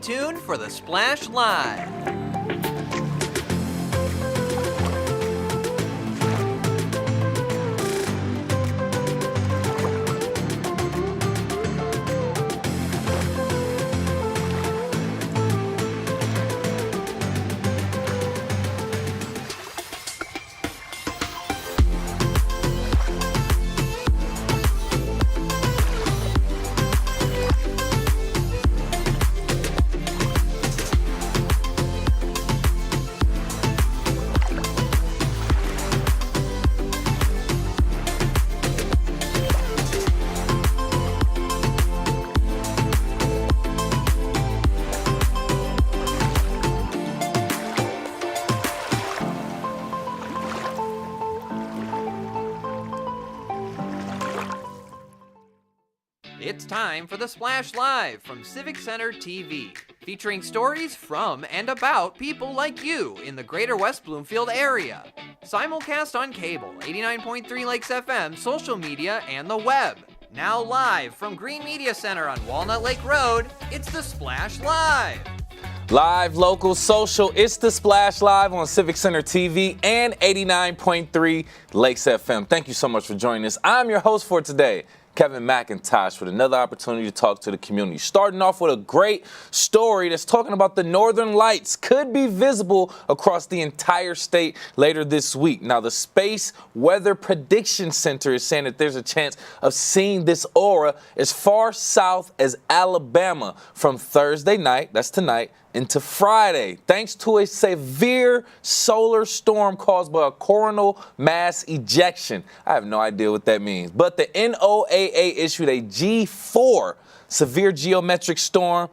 tuned for the Splash Live. It's time for the Splash Live from Civic Center TV, featuring stories from and about people like you in the Greater West Bloomfield area. Simulcast on cable, 89.3 Lakes FM, social media, and the web. Now live from Green Media Center on Walnut Lake Road, it's the Splash Live. Live, local, social, it's the Splash Live on Civic Center TV and 89.3 Lakes FM. Thank you so much for joining us. I'm your host for today, Kevin McIntosh, with another opportunity to talk to the community. Starting off with a great story that's talking about the Northern Lights could be visible across the entire state later this week. Now, the Space Weather Prediction Center is saying that there's a chance of seeing this aura as far south as Alabama from Thursday night, that's tonight, into Friday, thanks to a severe solar storm caused by a coronal mass ejection. I have no idea what that means, but the NOAA issued a G4 severe geomagnetic storm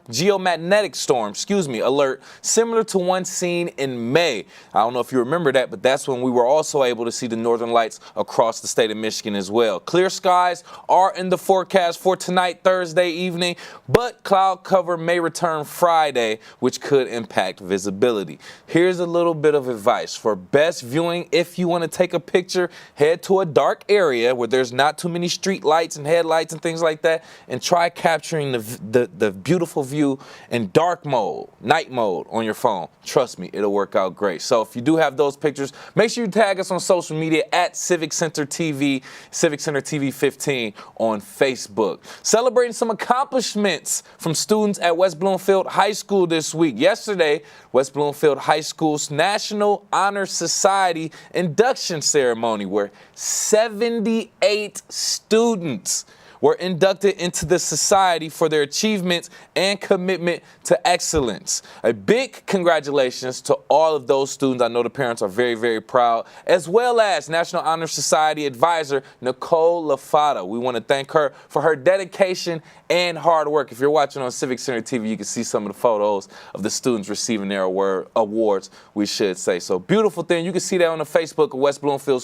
alert, similar to one seen in May. I don't know if you remember that, but that's when we were also able to see the Northern Lights across the state of Michigan as well. Clear skies are in the forecast for tonight, Thursday evening, but cloud cover may return Friday, which could impact visibility. Here's a little bit of advice. For best viewing, if you want to take a picture, head to a dark area where there's not too many street lights and headlights and things like that, and try capturing the beautiful view in dark mode, night mode on your phone. Trust me, it'll work out great. So if you do have those pictures, make sure you tag us on social media at Civic Center TV, Civic Center TV 15 on Facebook. Celebrating some accomplishments from students at West Bloomfield High School this week. Yesterday, West Bloomfield High School's National Honor Society induction ceremony, where 78 students were inducted into the society for their achievements and commitment to excellence. A big congratulations to all of those students. I know the parents are very, very proud, as well as National Honor Society advisor Nicole LaFata. We want to thank her for her dedication and hard work. If you're watching on Civic Center TV, you can see some of the photos of the students receiving their awards, we should say. So beautiful thing. You can see that on the Facebook of West Bloomfield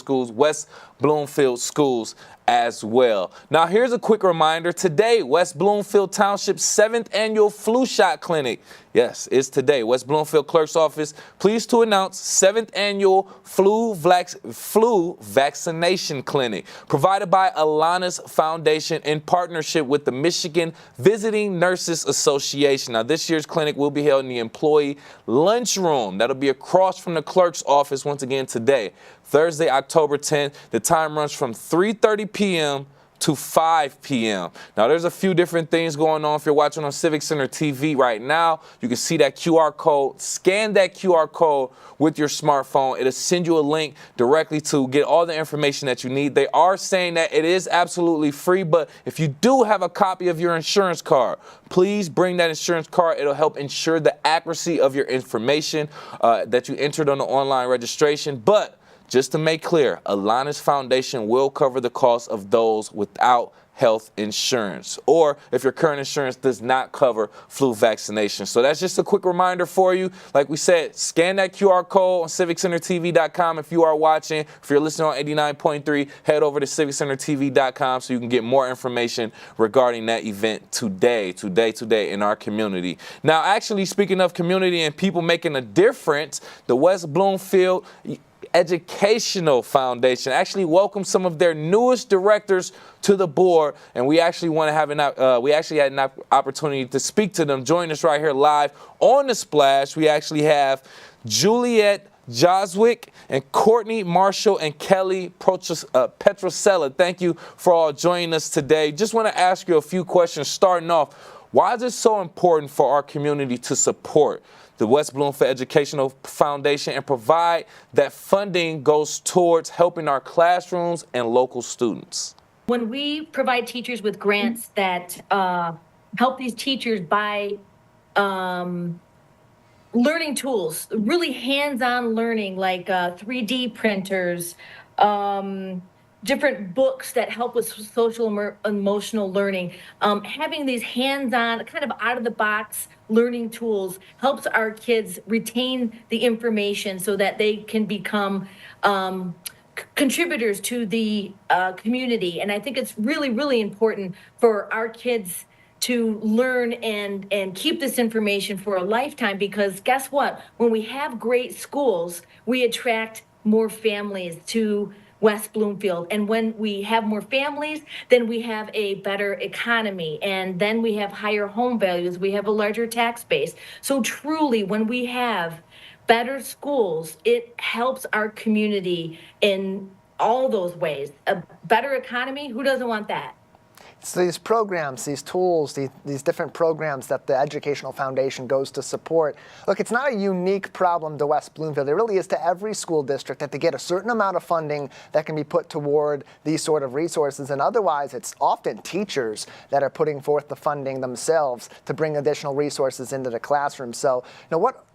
Schools as well. Now, here's a quick reminder. Today, West Bloomfield Township's 7th annual flu shot clinic. Yes, it's today. West Bloomfield Clerk's Office pleased to announce 7th annual flu vaccination clinic provided by Alana's Foundation in partnership with the Michigan Visiting Nurses Association. Now, this year's clinic will be held in the employee lunchroom. That'll be across from the clerk's office once again today, Thursday, October 10th. The time runs from 3:30 p.m. to 5 p.m. Now, there's a few different things going on. If you're watching on Civic Center TV right now, you can see that QR code. Scan that QR code with your smartphone. It'll send you a link directly to get all the information that you need. They are saying that it is absolutely free, but if you do have a copy of your insurance card, please bring that insurance card. It'll help ensure the accuracy of your information that you entered on the online registration. But just to make clear, Alana's Foundation will cover the cost of those without health insurance, or if your current insurance does not cover flu vaccination. So that's just a quick reminder for you. Like we said, scan that QR code on civiccentertv.com if you are watching. If you're listening on 89.3, head over to civiccentertv.com so you can get more information regarding that event today in our community. Now, actually, speaking of community and people making a difference, the West Bloomfield Educational Foundation actually welcomed some of their newest directors to the board, and we actually want to have we actually had an opportunity to speak to them. Join us right here live on The Splash. We actually have Juliet Joswick and Courtney Marshall and Kelly Petrosella. Thank you for all joining us today. Just want to ask you a few questions starting off. Why is it so important for our community to support the West Bloomfield Educational Foundation and provide that funding goes towards helping our classrooms and local students? When we provide teachers with grants that help these teachers buy learning tools, really hands-on learning, like 3D printers, different books that help with social emotional learning. Having these hands-on, kind of out-of-the-box learning tools helps our kids retain the information so that they can become contributors to the community. And I think it's really, really important for our kids to learn and keep this information for a lifetime, because guess what? When we have great schools, we attract more families to West Bloomfield. And when we have more families, then we have a better economy, and then we have higher home values, we have a larger tax base. So truly, when we have better schools, it helps our community in all those ways. A better economy, who doesn't want that? So these programs, these tools, these different programs that the Educational Foundation goes to support, look, it's not a unique problem to West Bloomfield. It really is to every school district that they get a certain amount of funding that can be put toward these sort of resources. And otherwise, it's often teachers that are putting forth the funding themselves to bring additional resources into the classroom. So,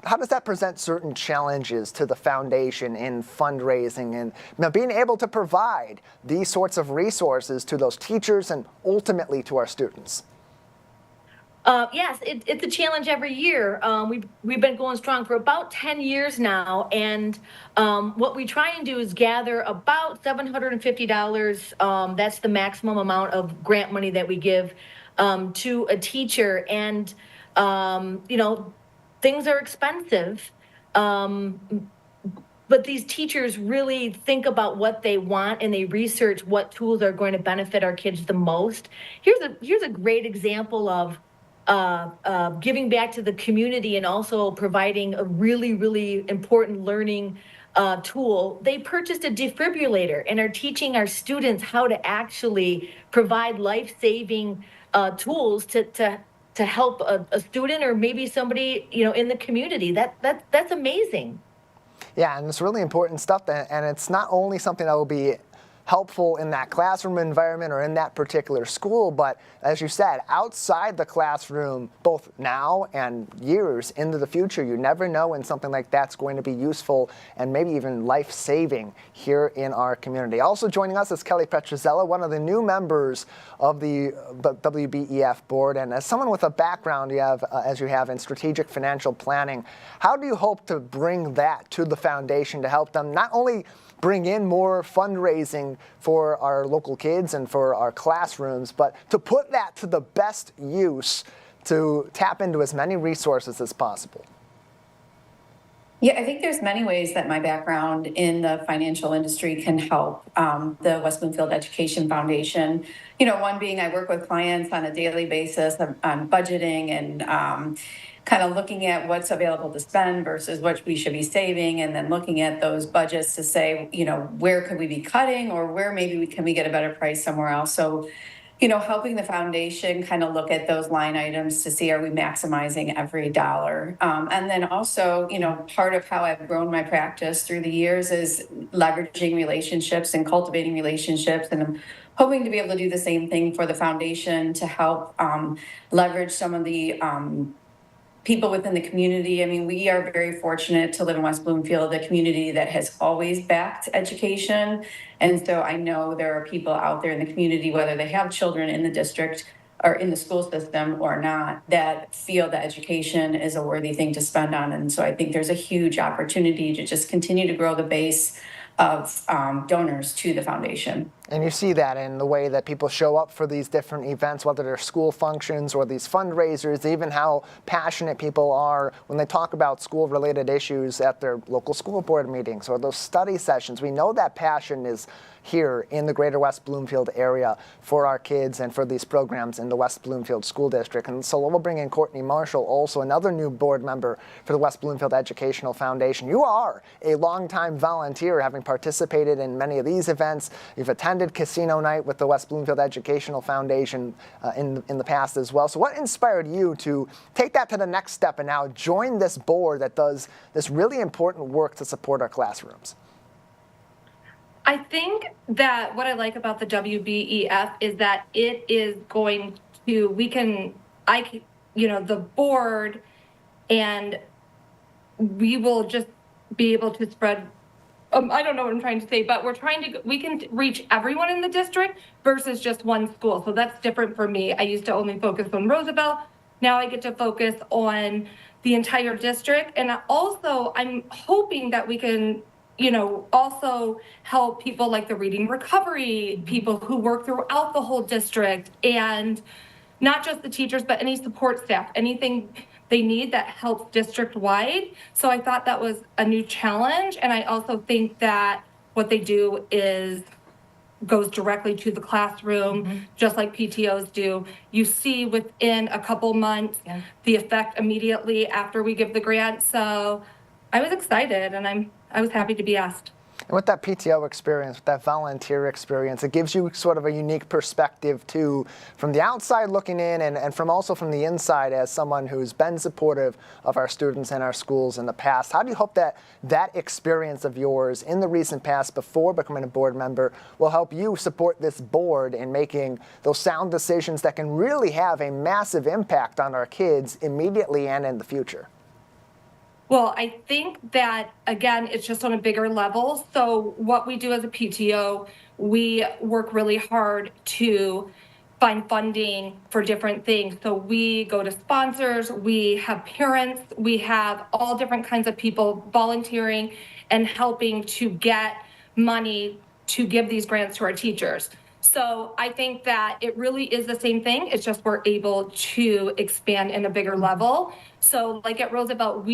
how does that present certain challenges to the foundation in fundraising and being able to provide these sorts of resources to those teachers and ultimately to our students? Yes, it's a challenge every year. We've been going strong for about 10 years now, and what we try and do is gather about $750. That's the maximum amount of grant money that we give to a teacher, and things are expensive. But these teachers really think about what they want, and they research what tools are going to benefit our kids the most. Here's a great example of giving back to the community and also providing a really, really important learning tool. They purchased a defibrillator and are teaching our students how to actually provide life-saving tools to help a student or maybe somebody in the community. That's amazing. Yeah, and it's really important stuff, and it's not only something that will be helpful in that classroom environment or in that particular school, but as you said, outside the classroom, both now and years into the future, you never know when something like that's going to be useful and maybe even life-saving here in our community. Also joining us is Kelly Petrosella, one of the new members of the WBEF board, and as someone with a background as you have in strategic financial planning, how do you hope to bring that to the foundation to help them not only bring in more fundraising for our local kids and for our classrooms, but to put that to the best use to tap into as many resources as possible? Yeah, I think there's many ways that my background in the financial industry can help the West Bloomfield Education Foundation. One being I work with clients on a daily basis on budgeting and kind of looking at what's available to spend versus what we should be saving, and then looking at those budgets to say, where could we be cutting, or where maybe can we get a better price somewhere else. So, helping the foundation kind of look at those line items to see, are we maximizing every dollar? And then also, part of how I've grown my practice through the years is leveraging relationships and cultivating relationships. And I'm hoping to be able to do the same thing for the foundation to help leverage some of the people within the community. I mean, we are very fortunate to live in West Bloomfield, a community that has always backed education. And so I know there are people out there in the community, whether they have children in the district or in the school system or not, that feel that education is a worthy thing to spend on. And so I think there's a huge opportunity to just continue to grow the base of donors to the foundation. And you see that in the way that people show up for these different events, whether they're school functions or these fundraisers, even how passionate people are when they talk about school-related issues at their local school board meetings or those study sessions. We know that passion is here in the Greater West Bloomfield area for our kids and for these programs in the West Bloomfield School District. And so we'll bring in Courtney Marshall, also another new board member for the West Bloomfield Educational Foundation. You are a longtime volunteer, having participated in many of these events. You've attended Casino Night with the West Bloomfield Educational Foundation in the past as well. So what inspired you to take that to the next step and now join this board that does this really important work to support our classrooms? I think that what I like about the WBEF is that it is going to, the board, and we will just be able to spread, I don't know what I'm trying to say, but we can reach everyone in the district versus just one school. So that's different for me. I used to only focus on Roosevelt. Now I get to focus on the entire district. And also I'm hoping that we can also help people like the reading recovery, people who work throughout the whole district, and not just the teachers, but any support staff, anything they need that helps district-wide. So I thought that was a new challenge. And I also think that what they do goes directly to the classroom, just like PTOs do. You see within a couple months the effect immediately after we give the grant. So I was excited, and I was happy to be asked. And with that PTO experience, with that volunteer experience, it gives you sort of a unique perspective too, from the outside looking in and from the inside as someone who's been supportive of our students and our schools in the past. How do you hope that that experience of yours in the recent past before becoming a board member will help you support this board in making those sound decisions that can really have a massive impact on our kids immediately and in the future? Well, I think that, again, it's just on a bigger level. So what we do as a PTO, we work really hard to find funding for different things. So we go to sponsors, we have parents, we have all different kinds of people volunteering and helping to get money to give these grants to our teachers. So I think that it really is the same thing. It's just we're able to expand in a bigger level. So like at Roosevelt,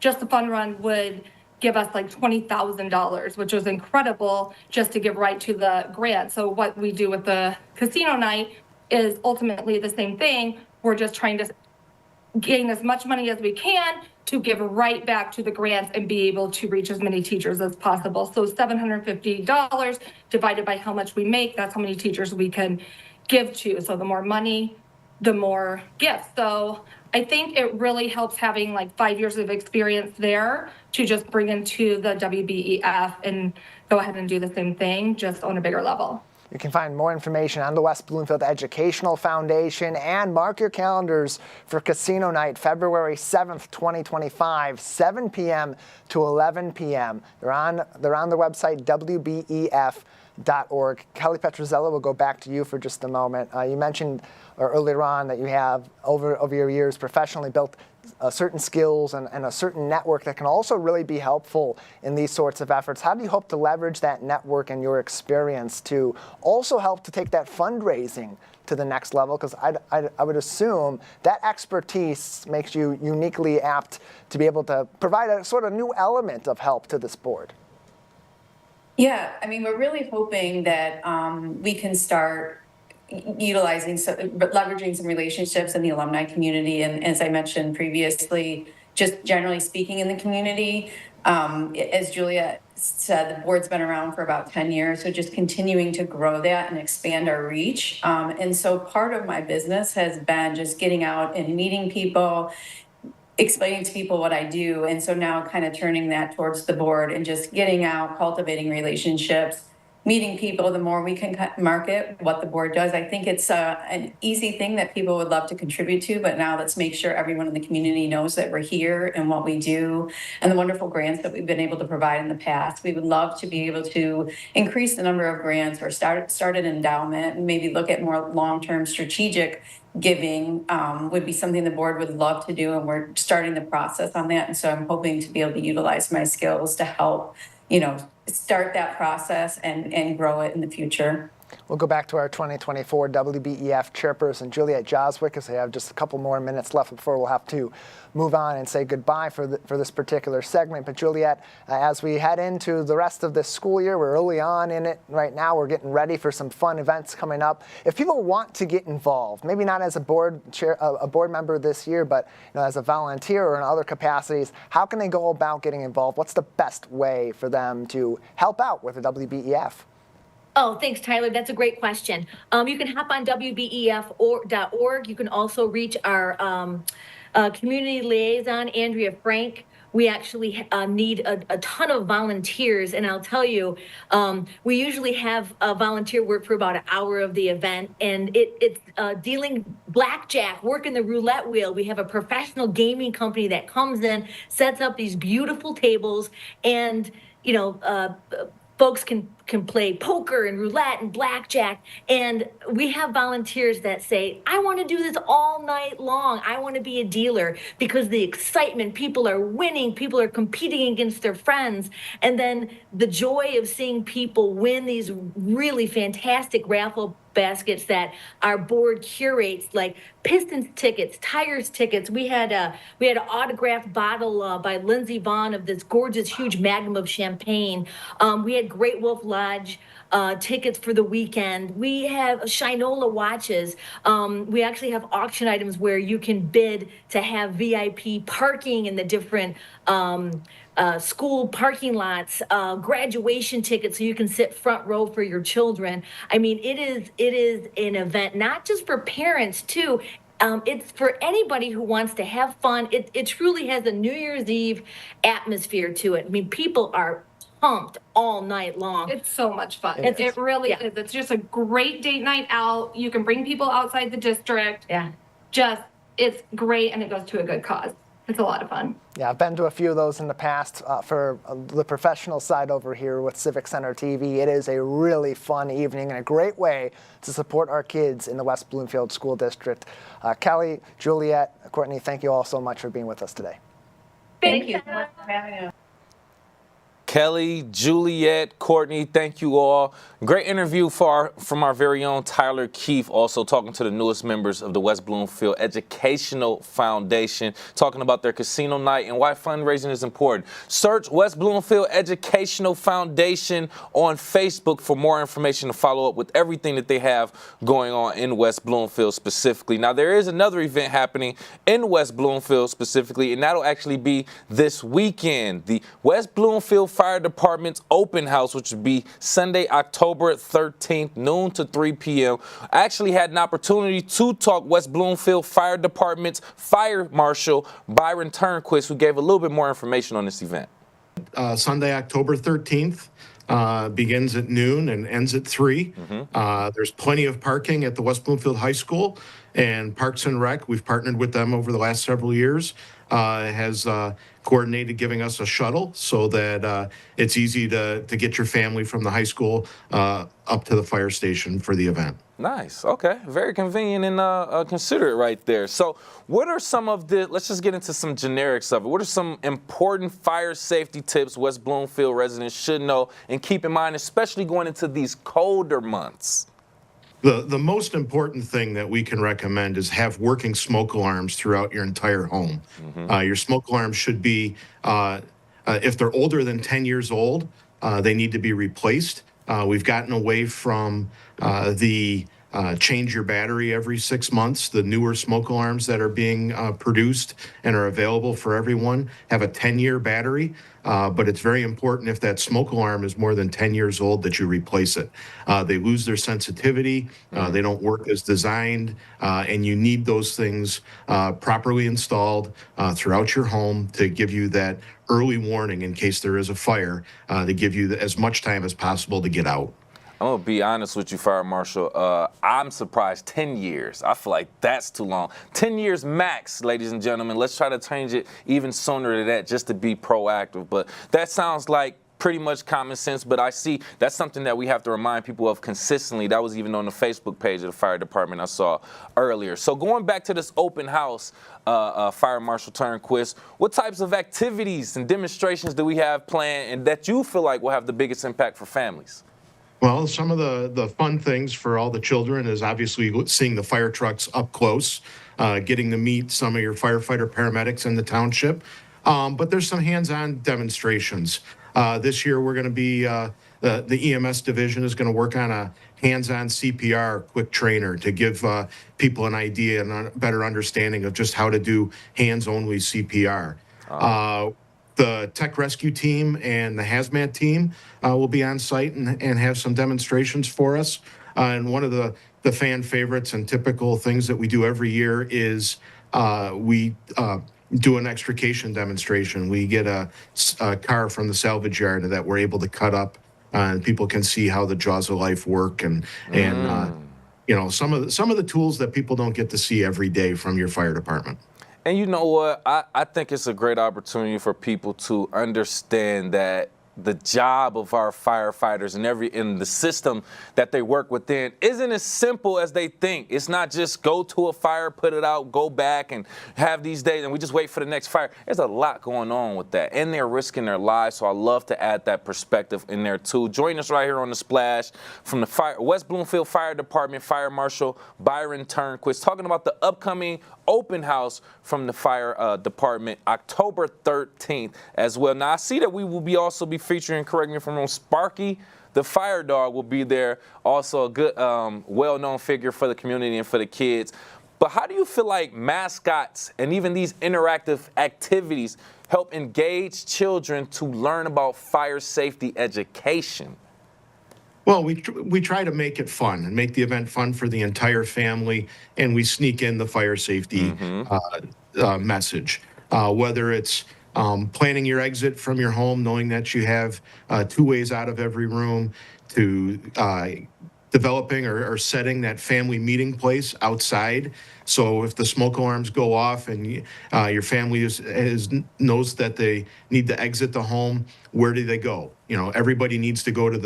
just the fun run would give us like $20,000, which was incredible just to give right to the grant. So what we do with the casino night is ultimately the same thing. We're just trying to gain as much money as we can to give right back to the grants and be able to reach as many teachers as possible. So $750 divided by how much we make, that's how many teachers we can give to. So the more money, the more gifts. So I think it really helps having like 5 years of experience there to just bring into the WBEF and go ahead and do the same thing, just on a bigger level. You can find more information on the West Bloomfield Educational Foundation and mark your calendars for Casino Night, February 7th, 2025, 7 p.m. to 11 p.m. They're on the website, WBEF.org. Kelly Petrozello, we'll go back to you for just a moment. You mentioned earlier on that you have, over your years, professionally built certain skills and a certain network that can also really be helpful in these sorts of efforts. How do you hope to leverage that network and your experience to also help to take that fundraising to the next level? Because I would assume that expertise makes you uniquely apt to be able to provide a sort of new element of help to this board. Yeah, I mean, we're really hoping that we can start leveraging some relationships in the alumni community. And as I mentioned previously, just generally speaking in the community, as Julia said, the board's been around for about 10 years. So just continuing to grow that and expand our reach. And so part of my business has been just getting out and meeting people, explaining to people what I do. And so now kind of turning that towards the board and just getting out, cultivating relationships, meeting people. The more we can market what the board does, I think it's an easy thing that people would love to contribute to. But now let's make sure everyone in the community knows that we're here and what we do and the wonderful grants that we've been able to provide in the past. We would love to be able to increase the number of grants or start an endowment and maybe look at more long-term strategic giving would be something the board would love to do, and we're starting the process on that. And so I'm hoping to be able to utilize my skills to help start that process and grow it in the future. We'll go back to our 2024 WBEF chairperson, Juliet Joswick, as we have just a couple more minutes left before we'll have to move on and say goodbye for this particular segment. But Juliet, as we head into the rest of this school year, we're early on in it right now. We're getting ready for some fun events coming up. If people want to get involved, maybe not as a board member this year, but as a volunteer or in other capacities, how can they go about getting involved? What's the best way for them to help out with the WBEF? Oh, thanks, Tyler. That's a great question. You can hop on WBEF.org. You can also reach our community liaison, Andrea Frank. We actually need a ton of volunteers, and I'll tell you, we usually have volunteer work for about an hour of the event, and it's dealing blackjack, working the roulette wheel. We have a professional gaming company that comes in, sets up these beautiful tables, and folks can play poker and roulette and blackjack, and we have volunteers that say, I want to do this all night long. I want to be a dealer, because the excitement, people are winning, people are competing against their friends, and then the joy of seeing people win these really fantastic raffle baskets that our board curates, like Pistons tickets, Tigers tickets. We had an autographed bottle by Lindsey Vaughn of this gorgeous, huge magnum of champagne. We had Great Wolf Lodge tickets for the weekend. We have Shinola watches. We actually have auction items where you can bid to have VIP parking in the different school parking lots, graduation tickets so you can sit front row for your children. I mean, it is an event not just for parents too. It's for anybody who wants to have fun. It truly has a New Year's Eve atmosphere to it. I mean, people are pumped all night long. It's so much fun. It really yeah. is. It's just a great date night out. You can bring people outside the district. Yeah. It's great, and it goes to a good cause. It's a lot of fun. Yeah, I've been to a few of those in the past for the professional side over here with Civic Center TV. It is a really fun evening and a great way to support our kids in the West Bloomfield School District. Kelly, Juliet, Courtney, thank you all so much for being with us today. Thank you. For having us. Kelly, Juliet, Courtney, thank you all. Great interview from our very own Tyler Keefe, also talking to the newest members of the West Bloomfield Educational Foundation, talking about their casino night and why fundraising is important. Search West Bloomfield Educational Foundation on Facebook for more information to follow up with everything that they have going on in West Bloomfield specifically. Now, there is another event happening in West Bloomfield specifically, and that'll actually be this weekend. The West Bloomfield Fire Department's open house, which would be Sunday, October 13th, noon to 3 p.m. I actually had an opportunity to talk West Bloomfield Fire Department's Fire Marshal, Byron Turnquist, who gave a little bit more information on this event. Sunday, October 13th. Begins at noon and ends at 3. There's plenty of parking at the West Bloomfield High School, and Parks and Rec, we've partnered with them over the last several years, has coordinated giving us a shuttle so that it's easy to get your family from the high school up to the fire station for the event. Nice. Okay. Very convenient and considerate right there. So what are some of let's just get into some generics of it. What are some important fire safety tips West Bloomfield residents should know and keep in mind, especially going into these colder months? The most important thing that we can recommend is have working smoke alarms throughout your entire home. Your smoke alarms should be, if they're older than 10 years old, they need to be replaced. We've gotten away from the change your battery every 6 months. The newer smoke alarms that are being produced and are available for everyone have a 10-year battery, but it's very important if that smoke alarm is more than 10 years old that you replace it. They lose their sensitivity, they don't work as designed, and you need those things properly installed throughout your home to give you that early warning in case there is a fire, to give you as much time as possible to get out. I'm going to be honest with you, Fire Marshal. I'm surprised 10 years. I feel like that's too long. 10 years max, ladies and gentlemen. Let's try to change it even sooner than that just to be proactive. But that sounds like pretty much common sense, but I see that's something that we have to remind people of consistently. That was even on the Facebook page of the fire department I saw earlier. So going back to this open house, Fire Marshal Turnquist, what types of activities and demonstrations do we have planned and that you feel like will have the biggest impact for families? Well, some of the fun things for all the children is obviously seeing the fire trucks up close, getting to meet some of your firefighter paramedics in the township. But there's some hands-on demonstrations. This year, we're going to be, the EMS division is going to work on a hands-on CPR quick trainer to give people an idea and a better understanding of just how to do hands-only CPR. The tech rescue team and the hazmat team will be on site and have some demonstrations for us. And one of the fan favorites and typical things that we do every year is we do an extrication demonstration. We get a car from the salvage yard that we're able to cut up, and people can see how the jaws of life work and you know, some of the tools that people don't get to see every day from your fire department. And you know what? I think it's a great opportunity for people to understand that the job of our firefighters and in the system that they work within isn't as simple as they think. It's not just go to a fire, put it out, go back and have these days and we just wait for the next fire. There's a lot going on with that, and they're risking their lives. So I love to add that perspective in there too. Join us right here on the Splash from the West Bloomfield Fire Department, Fire Marshal Byron Turnquist, talking about the upcoming open house from the fire department, October 13th as well. Now I see that we will also be featuring, correct me if I'm wrong, Sparky the fire dog will be there, also a good well-known figure for the community and for the kids. But how do you feel like mascots and even these interactive activities help engage children to learn about fire safety education? Well, we try to make it fun and make the event fun for the entire family, and we sneak in the fire safety message. Whether it's planning your exit from your home, knowing that you have 2 ways out of every room, to developing or setting that family meeting place outside. So if the smoke alarms go off and your family knows that they need to exit the home, where do they go? You know, everybody needs to go to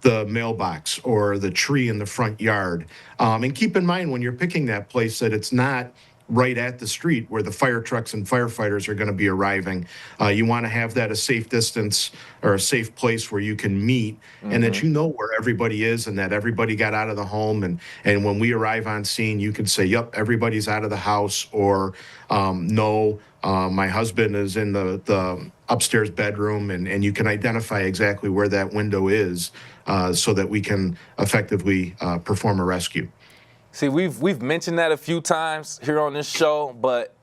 the mailbox or the tree in the front yard. And keep in mind when you're picking that place that it's not right at the street where the fire trucks and firefighters are going to be arriving. You want to have that a safe distance or a safe place where you can meet and that you know where everybody is and that everybody got out of the home. And when we arrive on scene, you can say, yep, everybody's out of the house, or no, my husband is in the upstairs bedroom, and you can identify exactly where that window is so that we can effectively perform a rescue. See, we've mentioned that a few times here on this show, but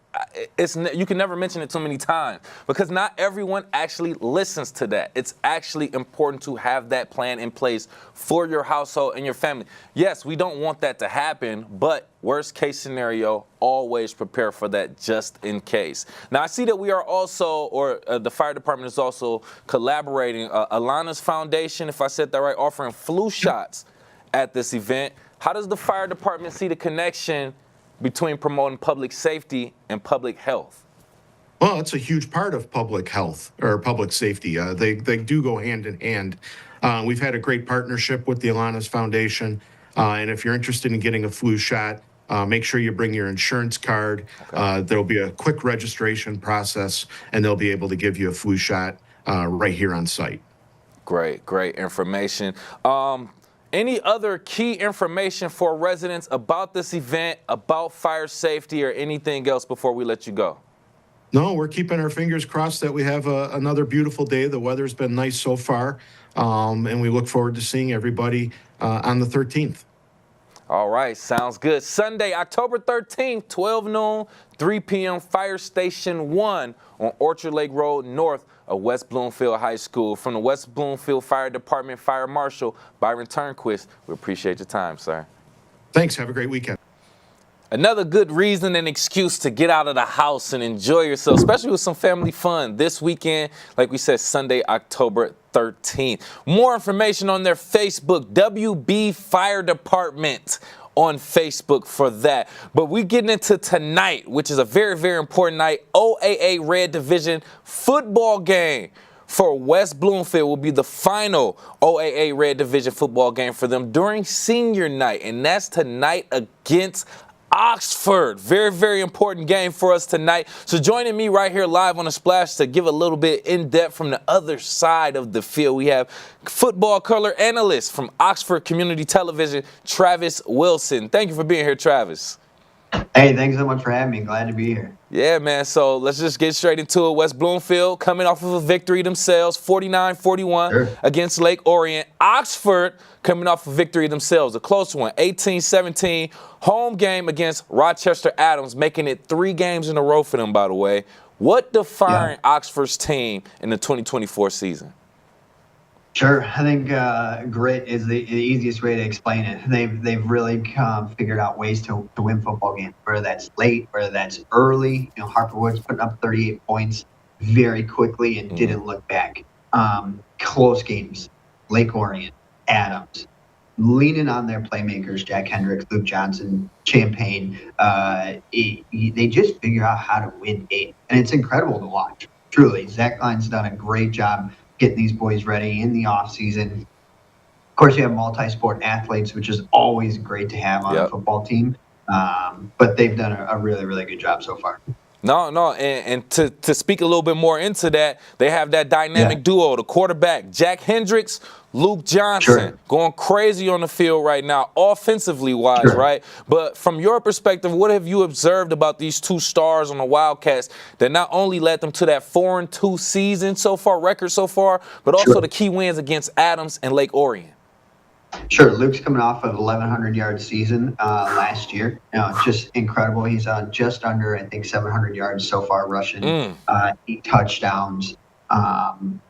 you can never mention it too many times because not everyone actually listens to that. It's actually important to have that plan in place for your household and your family. Yes, we don't want that to happen, but worst case scenario, always prepare for that just in case. Now, I see that we are also, the fire department is also collaborating, Alana's Foundation, if I said that right, offering flu shots at this event. How does the fire department see the connection between promoting public safety and public health? Well, it's a huge part of public health or public safety. They do go hand in hand. We've had a great partnership with the Alana's Foundation. And if you're interested in getting a flu shot, make sure you bring your insurance card. Okay. There'll be a quick registration process, and they'll be able to give you a flu shot right here on site. Great information. Any other key information for residents about this event, about fire safety, or anything else before we let you go? No, we're keeping our fingers crossed that we have another beautiful day. The weather's been nice so far, and we look forward to seeing everybody on the 13th. All right, sounds good. Sunday, October 13th, 12 noon, 3 p.m., Fire Station 1 on Orchard Lake Road North of West Bloomfield High School. From the West Bloomfield Fire Department, Fire Marshal Byron Turnquist, we appreciate your time, sir. Thanks. Have a great weekend. Another good reason and excuse to get out of the house and enjoy yourself, especially with some family fun this weekend. Like we said, Sunday, October 13th. More information on their Facebook, WB Fire Department on Facebook for that. But we're getting into tonight, which is a very, very important night, OAA Red Division football game for West Bloomfield will be the final OAA Red Division football game for them during senior night, and that's tonight against Oxford. Very, very important game for us tonight. So joining me right here live on the Splash to give a little bit in depth from the other side of the field, we have football color analyst from Oxford Community Television, Travis Wilson. Thank you for being here, Travis. Hey, thanks so much for having me. Glad to be here. Yeah, man. So let's just get straight into it. West Bloomfield coming off of a victory themselves, 49-41 against Lake Orient. Oxford coming off a victory themselves, a close one, 18-17. Home game against Rochester Adams, making it 3 games in a row for them, by the way. What defined Oxford's team in the 2024 season? Sure. I think grit is the easiest way to explain it. They've really figured out ways to win football games, whether that's late, whether that's early. You know, Harper Woods putting up 38 points very quickly and didn't look back. Close games, Lake Orient, Adams, leaning on their playmakers, Jack Hendricks, Luke Johnson, Champagne. They just figure out how to win games, and it's incredible to watch. Truly, Zach Line's done a great job getting these boys ready in the off season. Of course, you have multi-sport athletes, which is always great to have on a football team. But they've done a really, really good job so far. No, and to speak a little bit more into that, they have that dynamic duo, the quarterback, Jack Hendricks, Luke Johnson, going crazy on the field right now, offensively wise, right? But from your perspective, what have you observed about these 2 stars on the Wildcats that not only led them to that 4-2 season so far, record so far, but also the key wins against Adams and Lake Orient? Sure. Luke's coming off of 1,100-yard season last year. You know, just incredible. He's on just under, I think, 700 yards so far rushing, 8 touchdowns. And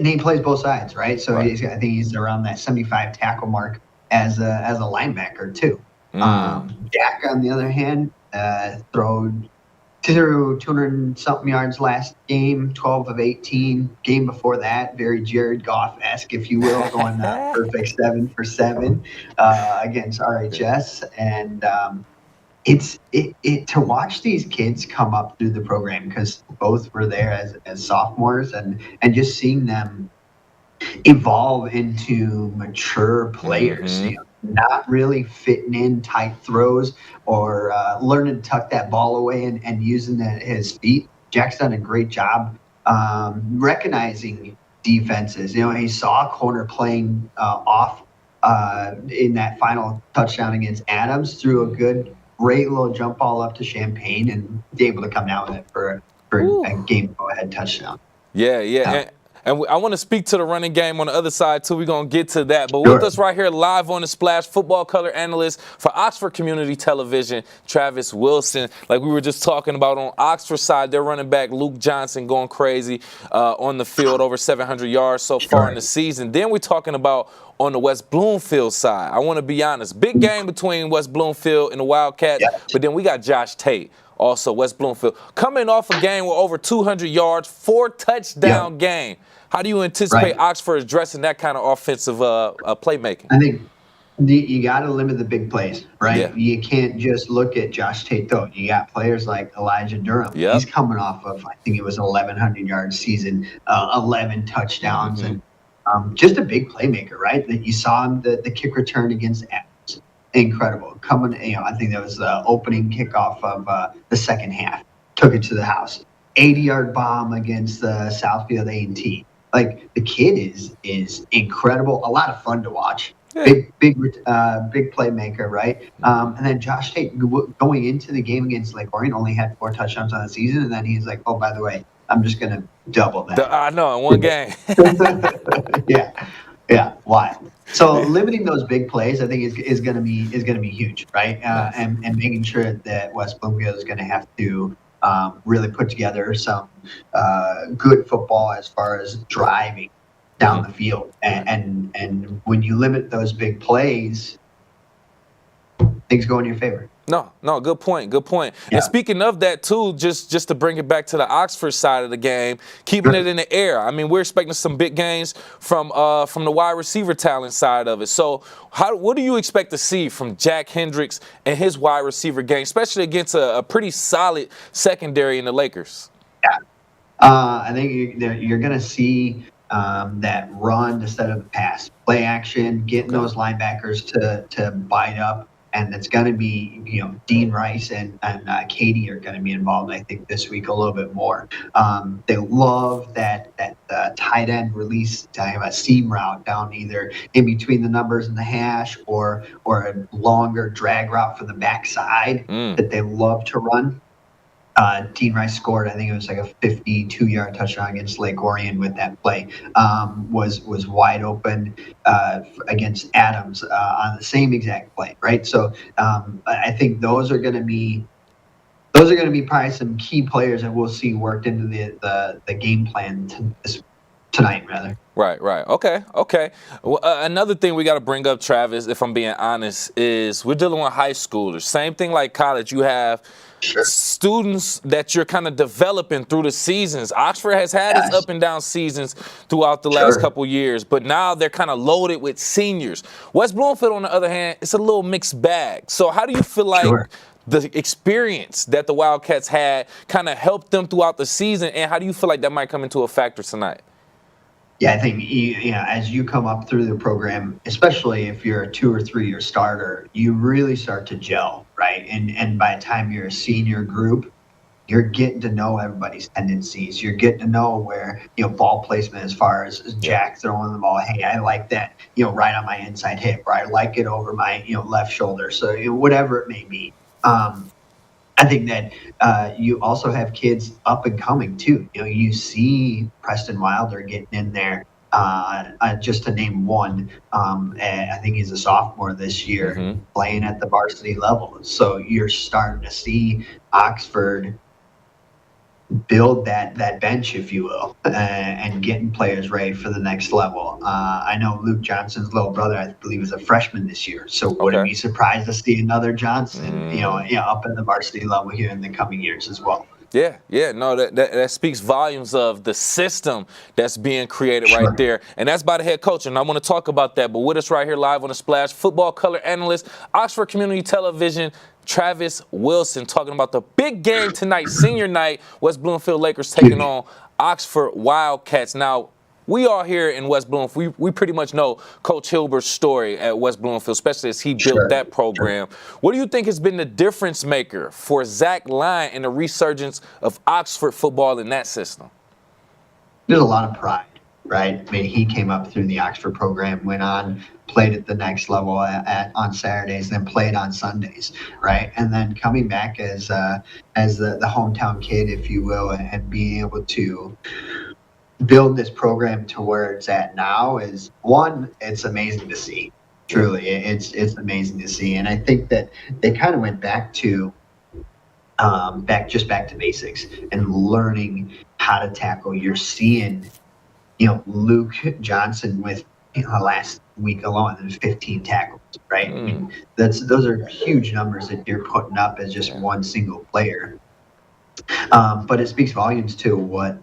he plays both sides, right? So I think he's around that 75 tackle mark as a linebacker too. Jack, on the other hand, threw 200-something yards last game, 12 of 18. Game before that, very Jared Goff-esque, if you will, going perfect 7 for 7 against RHS. And it's to watch these kids come up through the program, because both were there as sophomores, and just seeing them evolve into mature players. You know, not really fitting in tight throws or learning to tuck that ball away and using his feet. Jack's done a great job recognizing defenses. You know, he saw a corner playing off in that final touchdown against Adams, threw a great little jump ball up to Champagne, and able to come down with it for a game go-ahead touchdown. Yeah. And I want to speak to the running game on the other side, too. We're going to get to that. But with us right here live on the Splash, football color analyst for Oxford Community Television, Travis Wilson. Like we were just talking about on Oxford side, their running back, Luke Johnson, going crazy on the field, over 700 yards so far in the season. Then we're talking about on the West Bloomfield side. I want to be honest. Big game between West Bloomfield and the Wildcats. But then we got Josh Tate, also West Bloomfield, coming off a game with over 200 yards, 4-touchdown game. How do you anticipate Oxford addressing that kind of offensive playmaking? I think you got to limit the big plays, right? You can't just look at Josh Tate, though. You got players like Elijah Durham. He's coming off of, I think it was an 1,100-yard season, 11 touchdowns, and just a big playmaker, right? That you saw him, the kick return against Adams. Incredible. I think that was the opening kickoff of the second half. Took it to the house. 80-yard bomb against Southfield A&T. Like, the kid is incredible. A lot of fun to watch. Big playmaker, right? And then Josh Tate going into the game against Lake Orient only had 4 touchdowns on the season, and then he's like, oh, by the way, I'm just gonna double that. I know, in one game. Yeah. Why? So limiting those big plays, I think, is gonna be huge, right? And making sure that West Bloomfield is gonna have to really put together some good football as far as driving down the field. And when you limit those big plays, things go in your favor. No, good point. Yeah. And speaking of that, too, just to bring it back to the Oxford side of the game, keeping it in the air. I mean, we're expecting some big gains from the wide receiver talent side of it. So what do you expect to see from Jack Hendricks and his wide receiver game, especially against a pretty solid secondary in the Lakers? I think you're going to see that run instead of the pass, play action, getting those linebackers to bite up, and it's going to be Dean Rice and Katie are going to be involved. I think this week a little bit more. They love that tight end release time, a seam route down either in between the numbers and the hash, or a longer drag route from the backside that they love to run. Dean Rice scored, I think it was like a 52-yard touchdown against Lake Orion with that play. Was wide open against Adams on the same exact play, right? So I think those are going to be probably some key players that we'll see worked into the game plan tonight, rather. Right. Okay. Well, another thing we got to bring up, Travis, if I'm being honest, is we're dealing with high schoolers. Same thing like college. You have students that you're kind of developing through the seasons. Oxford has had its up and down seasons throughout the last couple years, but now they're kind of loaded with seniors. West Bloomfield, on the other hand, it's a little mixed bag. So how do you feel like the experience that the Wildcats had kind of helped them throughout the season, and how do you feel like that might come into a factor tonight? Yeah, I think as you come up through the program, especially if you're a 2 or 3 year starter, you really start to gel, right? And by the time you're a senior group, you're getting to know everybody's tendencies. You're getting to know where ball placement, as far as Jack throwing the ball. Hey, I like that right on my inside hip, or I like it over my left shoulder. So whatever it may be. I think that you also have kids up and coming too. You see Preston Wilder getting in there. Just to name one, I think he's a sophomore this year, playing at the varsity level. So you're starting to see Oxford build that bench, if you will, and getting players ready for the next level. I know Luke Johnson's little brother, I believe, is a freshman this year, so wouldn't be surprised to see another Johnson, up at the varsity level here in the coming years as well. No, that speaks volumes of the system that's being created right there. And that's by the head coach. And I want to talk about that. But with us right here live on The Splash, football color analyst, Oxford Community Television, Travis Wilson, talking about the big game tonight, senior night, West Bloomfield Lakers taking on Oxford Wildcats. Now, we all here in West Bloomfield, we pretty much know Coach Hilbert's story at West Bloomfield, especially as he built that program. What do you think has been the difference maker for Zach Lyon in the resurgence of Oxford football in that system? There's a lot of pride, right? I mean, he came up through the Oxford program, went on, played at the next level on Saturdays, then played on Sundays, right? And then coming back as the hometown kid, if you will, and being able to build this program to where it's at now is one, it's amazing to see. Truly, it's amazing to see. And I think that they kind of went back to back to basics and learning how to tackle. You're seeing, Luke Johnson with last week alone, 15 tackles, right? I mean, those are huge numbers that you're putting up as just one single player. But it speaks volumes to what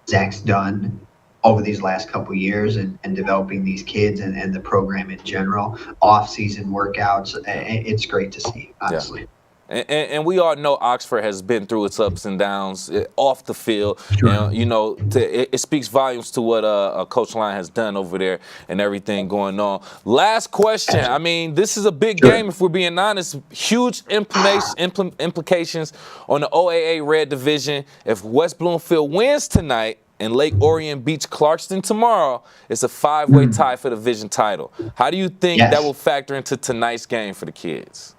Zach's done over these last couple of years and developing these kids and the program in general, off-season workouts. It's great to see, honestly. And we all know Oxford has been through its ups and downs off the field. It speaks volumes to what Coach Lyon has done over there and everything going on. Last question. I mean, this is a big game, if we're being honest. Huge implications on the OAA Red Division. If West Bloomfield wins tonight and Lake Orion beats Clarkston tomorrow, it's a 5-way tie for the division title. How do you think that will factor into tonight's game for the kids?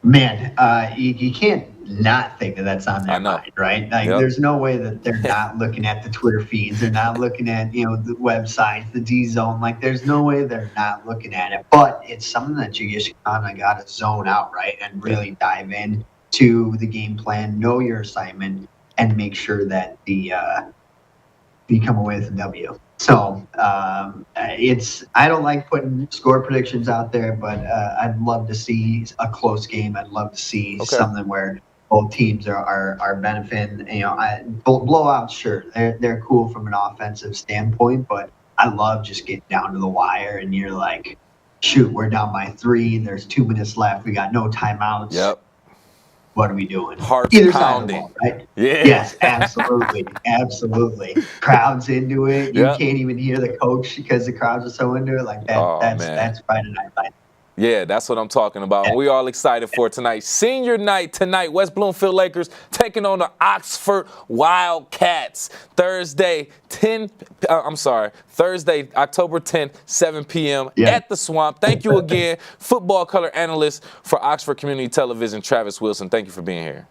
Man, you can't not think that that's on their mind, right? Like, there's no way that they're not looking at the Twitter feeds. They're not looking at, the websites, the D-Zone. Like, there's no way they're not looking at it. But it's something that you just kind of got to zone out, right, and really dive in to the game plan, know your assignment, and make sure that you come away with a W. So I don't like putting score predictions out there, but I'd love to see a close game. I'd love to see something where both teams are benefiting. Blowouts, sure, they're cool from an offensive standpoint, but I love just getting down to the wire and you're like, shoot, we're down by 3. There's 2 minutes left. We got no timeouts. what are we doing? Hearts Either side of the pounding. ball, right? Yeah. Yes, absolutely. Absolutely. Crowds into it. You Yep. can't even hear the coach because the crowds are so into it. Like that. Oh, man. That's Friday Night Lights. Yeah, that's what I'm talking about. And we all excited for tonight. Senior night tonight. West Bloomfield Lakers taking on the Oxford Wildcats. Thursday, October 10th, 7 p.m. at the Swamp. Thank you again, football color analyst for Oxford Community Television, Travis Wilson. Thank you for being here.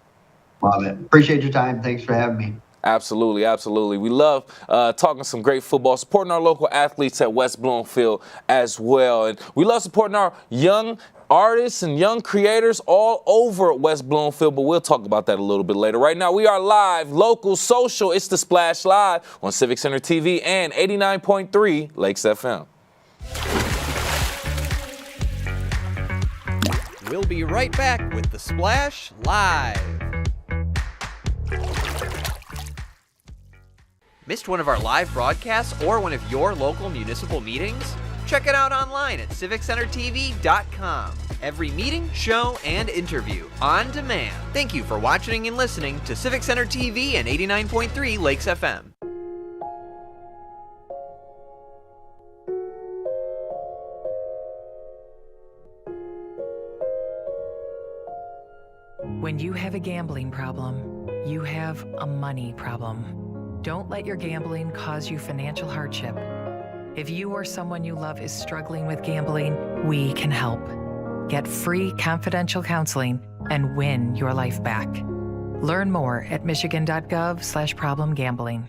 Love it. Appreciate your time. Thanks for having me. Absolutely, absolutely. We love talking some great football, supporting our local athletes at West Bloomfield as well. And we love supporting our young artists and young creators all over West Bloomfield, but we'll talk about that a little bit later. Right now, we are live, local, social. It's The Splash Live on Civic Center TV and 89.3 Lakes FM. We'll be right back with The Splash Live. Missed one of our live broadcasts or one of your local municipal meetings? Check it out online at civiccentertv.com. Every meeting, show, and interview on demand. Thank you for watching and listening to Civic Center TV and 89.3 Lakes FM. When you have a gambling problem, you have a money problem. Don't let your gambling cause you financial hardship. If you or someone you love is struggling with gambling, we can help. Get free confidential counseling and win your life back. Learn more at michigan.gov/problemgambling.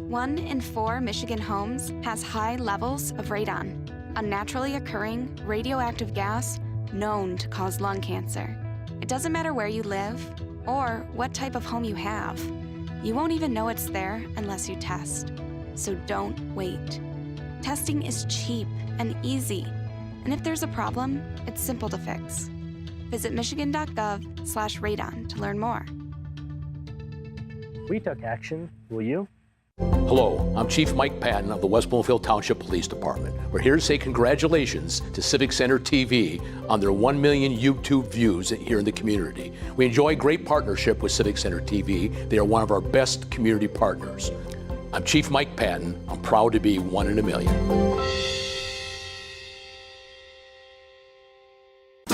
1 in 4 Michigan homes has high levels of radon, a naturally occurring radioactive gas known to cause lung cancer. It doesn't matter where you live or what type of home you have. You won't even know it's there unless you test. So don't wait. Testing is cheap and easy. And if there's a problem, it's simple to fix. Visit michigan.gov/radon to learn more. We took action. Will you? Hello, I'm Chief Mike Patton of the West Bloomfield Township Police Department. We're here to say congratulations to Civic Center TV on their 1 million YouTube views here in the community. We enjoy great partnership with Civic Center TV. They are one of our best community partners. I'm Chief Mike Patton. I'm proud to be 1 in a million.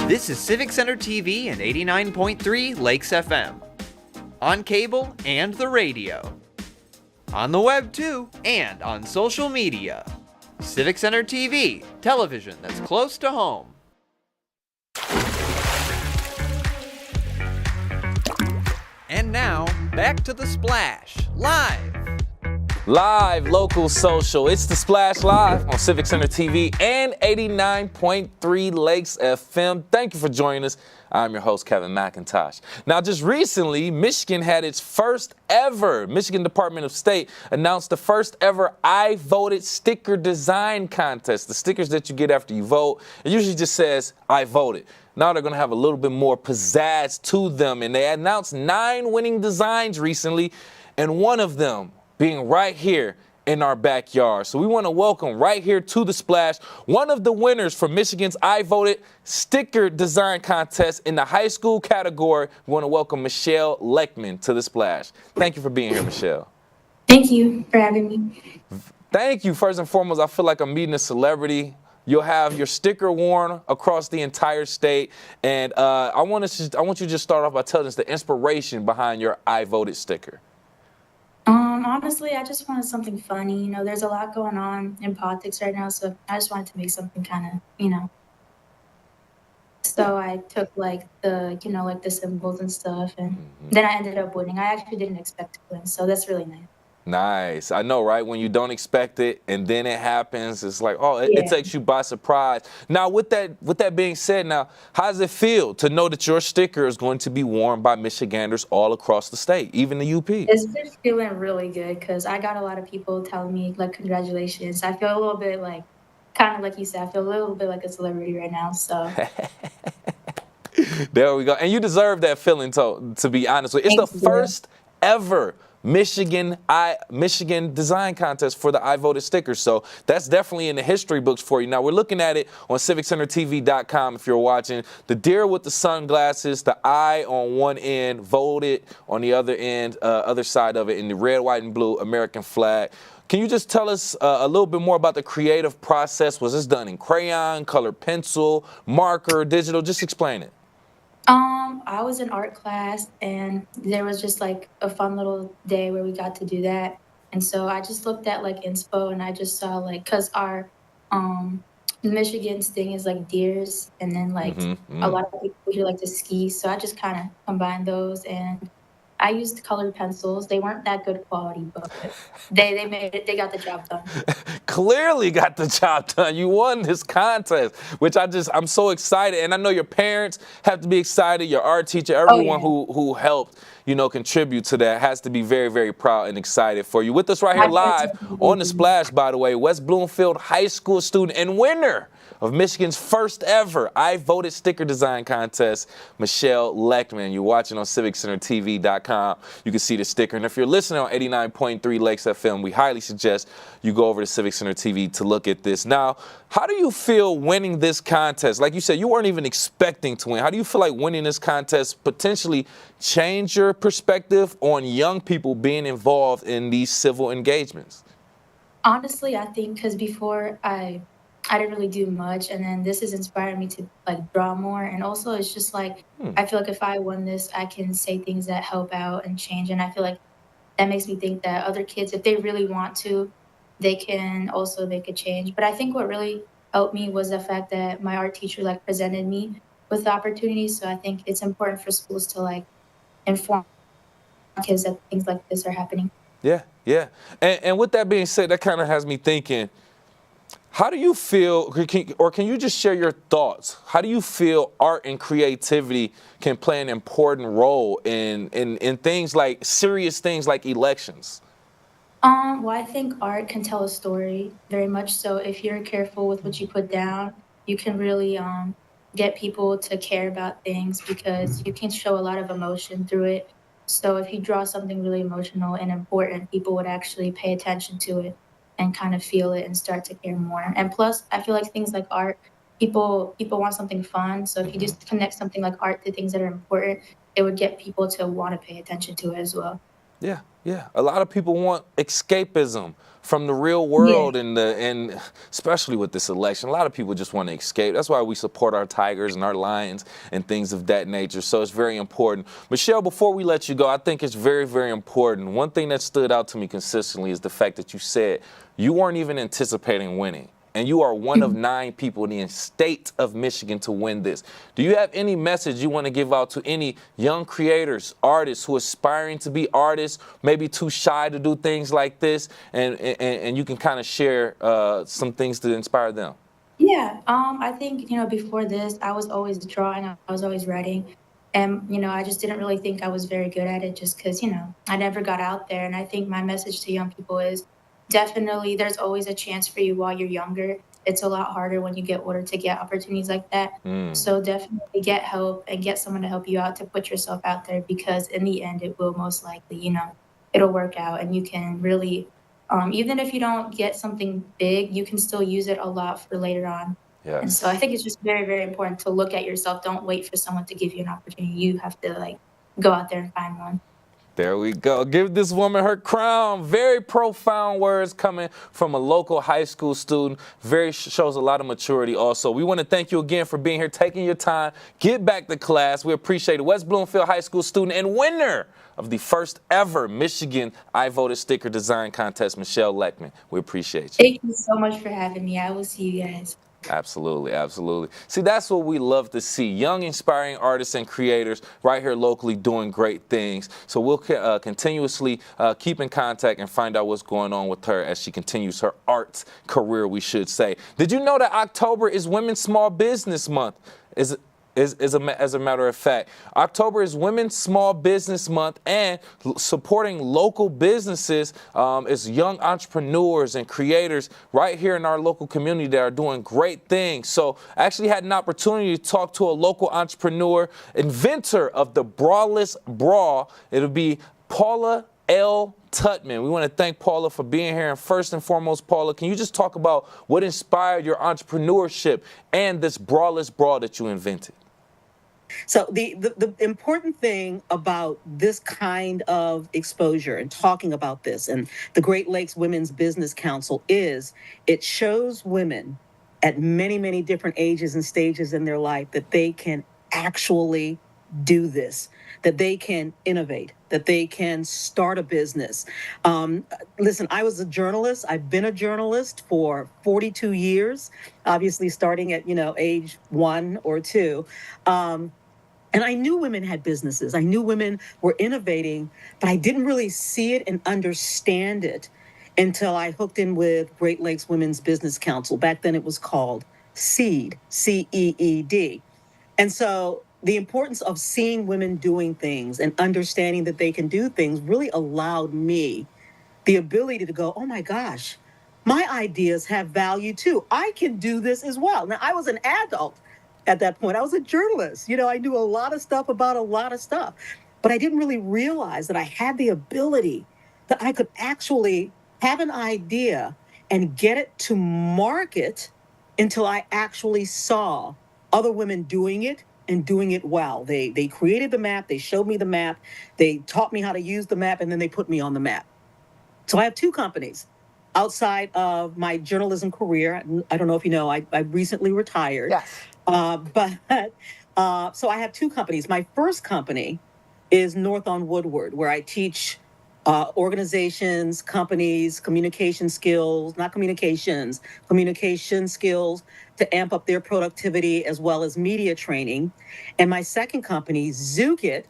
This is Civic Center TV and 89.3 Lakes FM. On cable and the radio. On the web too, and on social media. Civic Center TV, television that's close to home. And now, back to The Splash, live. Live, local, social. It's The Splash Live on Civic Center TV and 89.3 Lakes FM. Thank you for joining us. I'm your host, Kevin McIntosh. Now, just recently, Michigan had its first ever, Michigan Department of State announced the first ever I Voted sticker design contest. The stickers that you get after you vote, it usually just says, I voted. Now they're going to have a little bit more pizzazz to them. And they announced 9 winning designs recently, and one of them being right here in our backyard. So we want to welcome right here to The Splash one of the winners for Michigan's I Voted sticker design contest in the high school category. We want to welcome Michelle Leckman to The Splash. Thank you for being here, Michelle. Thank you for having me. Thank you. First and foremost, I feel like I'm meeting a celebrity. You'll have your sticker worn across the entire state. And I want you to just start off by telling us the inspiration behind your I Voted sticker. Honestly, I just wanted something funny. You know, there's a lot going on in politics right now, so I just wanted to make something kind of, So I took like the symbols and stuff, and then I ended up winning. I actually didn't expect to win, so that's really nice. Nice. I know, right? When you don't expect it and then it happens, it's like, oh, it takes you by surprise. Now, with that being said, now, how does it feel to know that your sticker is going to be worn by Michiganders all across the state, even the UP? It's been feeling really good because I got a lot of people telling me, like, congratulations. I feel a little bit like, kind of like you said, I feel a little bit like a celebrity right now, so. There we go. And you deserve that feeling, to be honest with you. It's the first ever Michigan Design Contest for the I Voted sticker. So that's definitely in the history books for you. Now, we're looking at it on CivicCenterTV.com if you're watching. The deer with the sunglasses, the I on one end, voted on the other end, other side of it, in the red, white, and blue American flag. Can you just tell us a little bit more about the creative process? Was this done in crayon, colored pencil, marker, digital? Just explain it. I was in art class and there was just like a fun little day where we got to do that. And so I just looked at like inspo and I just saw like, cause our Michigan's thing is like deers and then like a lot of people here like to ski. So I just kind of combined those and I used colored pencils. They weren't that good quality, but they made it, they got the job done. Clearly got the job done. You won this contest, which I'm so excited. And I know your parents have to be excited, your art teacher, everyone who helped, contribute to that has to be very, very proud and excited for you. With us right here live on The Splash, by the way, West Bloomfield High School student and winner of Michigan's first ever I Voted sticker design contest, Michelle Leckman. You're watching on CivicCenterTV.com. You can see the sticker. And if you're listening on 89.3 Lakes FM, we highly suggest you go over to Civic Center TV to look at this. Now, how do you feel winning this contest? Like you said, you weren't even expecting to win. How do you feel like winning this contest potentially change your perspective on young people being involved in these civil engagements? Honestly, I think because before I didn't really do much, and then this has inspired me to like draw more. And also, it's just like I feel like if I won this, I can say things that help out and change. And I feel like that makes me think that other kids, if they really want to, they can also make a change. But I think what really helped me was the fact that my art teacher like presented me with the opportunities. So I think it's important for schools to like inform kids that things like this are happening. Yeah. And with that being said, that kind of has me thinking, how do you feel, or can you just share your thoughts? How do you feel art and creativity can play an important role in things like serious things like elections? Well, I think art can tell a story very much. So if you're careful with what you put down, you can really get people to care about things because you can show a lot of emotion through it. So if you draw something really emotional and important, people would actually pay attention to it and kind of feel it and start to care more. And plus, I feel like things like art, people want something fun. So if you just connect something like art to things that are important, it would get people to want to pay attention to it as well. Yeah. A lot of people want escapism from the real world, and especially with this election, a lot of people just want to escape. That's why we support our Tigers and our Lions and things of that nature. So it's very important. Michelle, before we let you go, I think it's very, very important. One thing that stood out to me consistently is the fact that you said you weren't even anticipating winning. And you are one of 9 people in the state of Michigan to win this. Do you have any message you want to give out to any young creators, artists who are aspiring to be artists, maybe too shy to do things like this, and you can kind of share some things to inspire them? Yeah, I think, before this, I was always drawing, I was always writing. And, I just didn't really think I was very good at it just because, I never got out there. And I think my message to young people is, definitely, there's always a chance for you while you're younger. It's a lot harder when you get older to get opportunities like that. So definitely get help and get someone to help you out to put yourself out there because in the end, it will most likely, it'll work out and you can really, even if you don't get something big, you can still use it a lot for later on. Yes. And so I think it's just very, very important to look at yourself. Don't wait for someone to give you an opportunity. You have to go out there and find one. There we go. Give this woman her crown. Very profound words coming from a local high school student. Shows a lot of maturity also. We want to thank you again for being here, taking your time. Get back to class. We appreciate it. West Bloomfield High School student and winner of the first ever Michigan I Voted sticker design contest, Michelle Leckman. We appreciate you. Thank you so much for having me. I will see you guys. Absolutely. See, that's what we love to see. Young, inspiring artists and creators right here locally doing great things. So we'll continuously keep in contact and find out what's going on with her as she continues her arts career, we should say. Did you know that October is Women's Small Business Month? As a matter of fact, October is Women's Small Business Month, and supporting local businesses is young entrepreneurs and creators right here in our local community that are doing great things. So I actually had an opportunity to talk to a local entrepreneur, inventor of the Braless Bra. It'll be Paula L. Tutman. We want to thank Paula for being here. And first and foremost, Paula, can you just talk about what inspired your entrepreneurship and this braless bra that you invented? So the important thing about this kind of exposure and talking about this and the Great Lakes Women's Business Council is it shows women at many, many different ages and stages in their life that they can actually do this, that they can innovate, that they can start a business. Listen, I was a journalist. I've been a journalist for 42 years, obviously starting at, age 1 or 2. And I knew women had businesses. I knew women were innovating, but I didn't really see it and understand it until I hooked in with Great Lakes Women's Business Council. Back then it was called CEED, C-E-E-D. And so the importance of seeing women doing things and understanding that they can do things really allowed me the ability to go, oh my gosh, my ideas have value too. I can do this as well. Now, I was an adult at that point. I was a journalist. I knew a lot of stuff about a lot of stuff, but I didn't really realize that I had the ability that I could actually have an idea and get it to market until I actually saw other women doing it and doing it well. They created the map. They showed me the map. They taught me how to use the map, and then they put me on the map. So I have 2 companies outside of my journalism career. I don't know if you know, I recently retired. Yes. So I have 2 companies. My first company is North on Woodward, where I teach organizations, companies, communication skills to amp up their productivity as well as media training. And my second company, Zookit,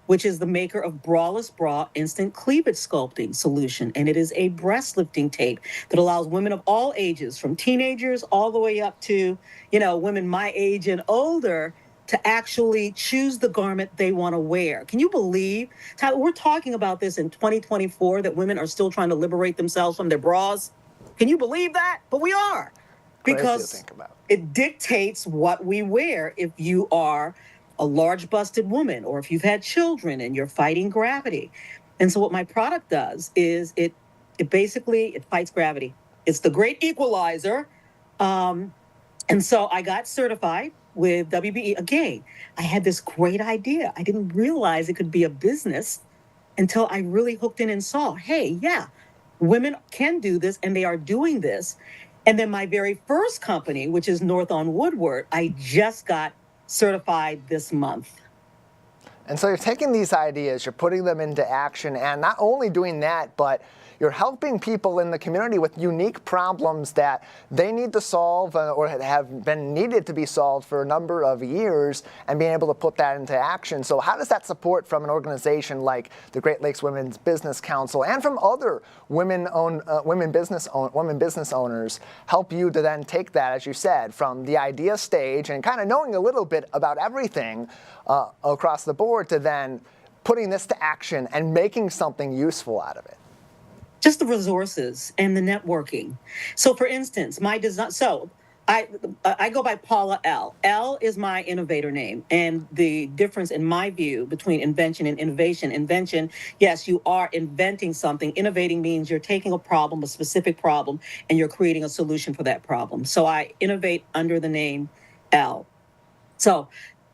which is the maker of Braless Bra Instant Cleavage Sculpting Solution. And it is a breast lifting tape that allows women of all ages, from teenagers all the way up to, women my age and older, to actually choose the garment they want to wear. Can you believe, Tyler, we're talking about this in 2024, that women are still trying to liberate themselves from their bras? Can you believe that? But we are. Because it dictates what we wear. If you are a large busted woman, or if you've had children and you're fighting gravity. And so what my product does is it fights gravity. It's the great equalizer. And so I got certified with WBE. Again, I had this great idea. I didn't realize it could be a business until I really hooked in and saw, hey, yeah, women can do this, and they are doing this. And then my very first company, which is North on Woodward, I just got certified this month. And so you're taking these ideas, you're putting them into action, and not only doing that, but you're helping people in the community with unique problems that they need to solve or have been needed to be solved for a number of years, and being able to put that into action. So how does that support from an organization like the Great Lakes Women's Business Council and from other women business owners help you to then take that, as you said, from the idea stage and kind of knowing a little bit about everything across the board to then putting this to action and making something useful out of it? Just the resources and the networking. So for instance, my design, I go by Paula L. L is my innovator name. And the difference in my view between invention and innovation, invention, yes, you are inventing something. Innovating means you're taking a problem, a specific problem, and you're creating a solution for that problem. So I innovate under the name L.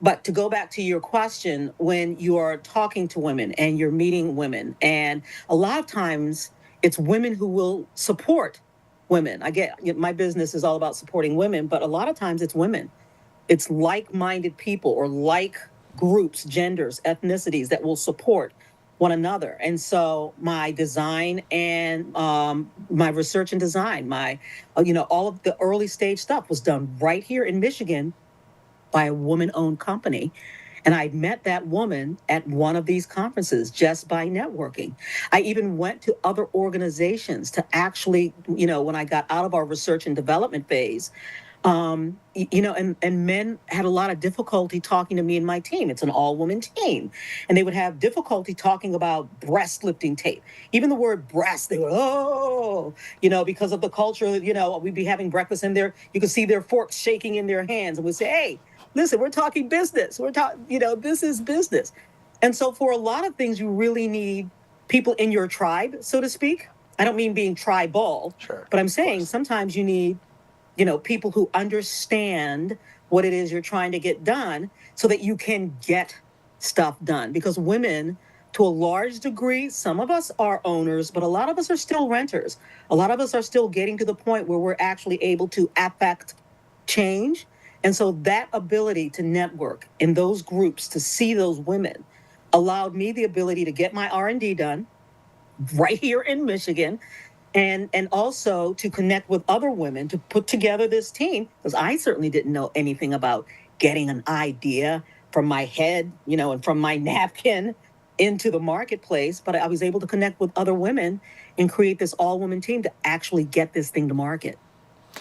But to go back to your question, when you are talking to women and you're meeting women, and a lot of times it's women who will support women. My business is all about supporting women, but a lot of times it's women. It's like-minded people or like groups, genders, ethnicities that will support one another. And so my design and my research and design, all of the early stage stuff was done right here in Michigan by a woman-owned company. And I met that woman at one of these conferences just by networking. I even went to other organizations to actually, when I got out of our research and development phase, and men had a lot of difficulty talking to me and my team. It's an all-woman team. And they would have difficulty talking about breast lifting tape. Even the word breast, they would, because of the culture, we'd be having breakfast in there. You could see their forks shaking in their hands. And we'd say, hey, listen, we're talking business. We're talking, this is business. And so for a lot of things, you really need people in your tribe, so to speak. I don't mean being tribal, Sure, but I'm saying sometimes you need, people who understand what it is you're trying to get done so that you can get stuff done. Because women, to a large degree, some of us are owners, but a lot of us are still renters. A lot of us are still getting to the point where we're actually able to affect change. And so that ability to network in those groups, to see those women, allowed me the ability to get my R&D done right here in Michigan, and also to connect with other women to put together this team, because I certainly didn't know anything about getting an idea from my head, and from my napkin into the marketplace. But I was able to connect with other women and create this all-woman team to actually get this thing to market.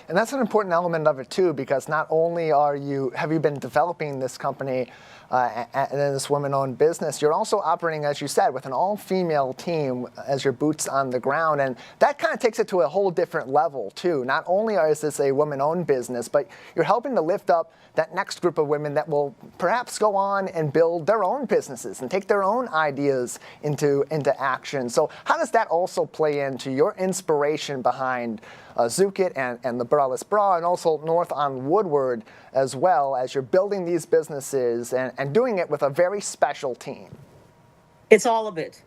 And that's an important element of it too, because not only have you been developing this company and this women-owned business, you're also operating, as you said, with an all-female team as your boots on the ground, and that kind of takes it to a whole different level too. Not only is this a women-owned business, but you're helping to lift up that next group of women that will perhaps go on and build their own businesses and take their own ideas into action. So how does that also play into your inspiration behind Zukit and the Braless Bra, and also North on Woodward as well, as you're building these businesses and doing it with a very special team? It's all of it.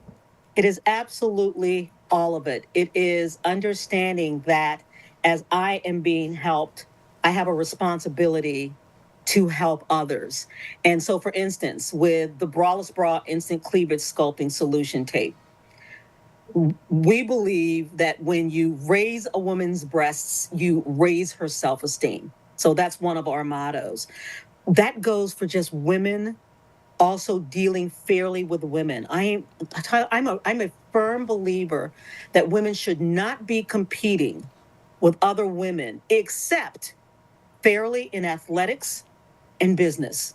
It is absolutely all of it. It is understanding that as I am being helped, I have a responsibility to help others. And so, for instance, with the Braless Bra Instant Cleavage Sculpting Solution Tape, we believe that when you raise a woman's breasts, you raise her self-esteem. So that's one of our mottos. That goes for just women also dealing fairly with women. I'm a firm believer that women should not be competing with other women, except fairly in athletics and business.